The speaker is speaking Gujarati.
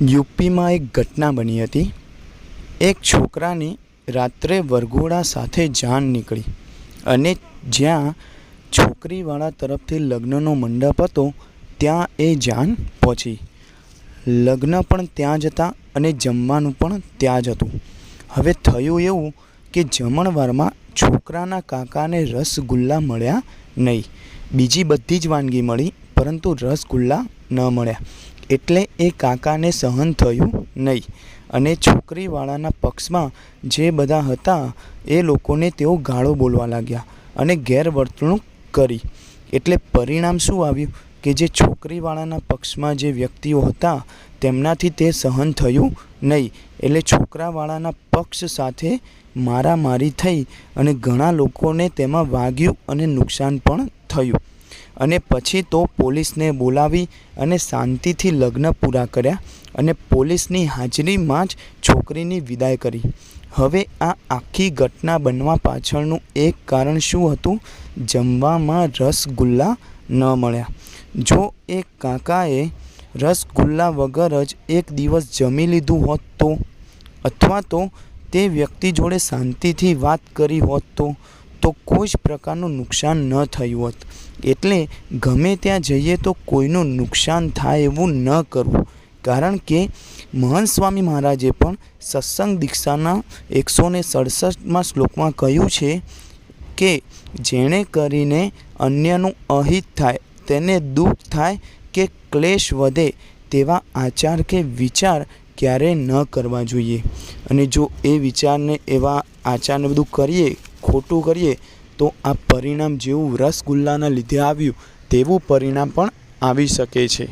યુપીમાં એક ઘટના બની હતી। એક છોકરાની રાત્રે વરઘોડા સાથે જાન નીકળી અને જ્યાં છોકરીવાળા તરફથી લગ્નનો મંડપ હતો ત્યાં એ જાન પહોંચી। લગ્ન પણ ત્યાં જ હતા અને જમવાનું પણ ત્યાં જ હતું। હવે થયું એવું કે જમણવારમાં છોકરાના કાકાને રસગુલ્લા મળ્યા નહીં। બીજી બધી જ વાનગી મળી પરંતુ રસગુલ્લા ન મળ્યા, એટલે એ કાકાને સહન થયું નહીં અને છોકરીવાળાના પક્ષમાં જે બધા હતા એ લોકોને તેઓ ગાળો બોલવા લાગ્યા અને ગેરવર્તણૂક કરી। એટલે પરિણામ શું આવ્યું કે જે છોકરીવાળાના પક્ષમાં જે વ્યક્તિઓ હતા તેમનાથી તે સહન થયું નહીં, એટલે છોકરાવાળાના પક્ષ સાથે મારામારી થઈ અને ઘણા લોકોને તેમાં વાગ્યું અને નુકસાન પણ થયું। અને પછી તો પોલીસને બોલાવી અને શાંતિથી લગ્ન પૂરા કર્યા અને પોલીસની હાજરીમાં જ છોકરીની વિદાય કરી। હવે આ આખી ઘટના બનવા પાછળનું એક કારણ શું હતું? જમવામાં રસગુલ્લા ન મળ્યા। જો એ કાકાએ રસગુલ્લા વગર જ એક દિવસ જમી લીધું હોત તો, અથવા તો તે વ્યક્તિ જોડે શાંતિથી વાત કરી હોત તો કોઈ જ પ્રકારનું નુકસાન ન થયું હોત। એટલે ગમે ત્યાં જઈએ તો કોઈનું નુકસાન થાય એવું ન કરવું, કારણ કે મહંત સ્વામી મહારાજે પણ સત્સંગ દીક્ષાના 167માં શ્લોકમાં કહ્યું છે કે જેણે કરીને અન્યનું અહિત થાય, તેને દુઃખ થાય કે ક્લેશ વધે તેવા આચાર કે વિચાર ક્યારેય ન કરવા જોઈએ। અને જો એ વિચારને એવા આચારને બધું કરીએ, ખોટું કરીએ, તો આ પરિણામ જેવું રસગુલ્લાના લીધે આવ્યું તેવું પરિણામ પણ આવી શકે છે।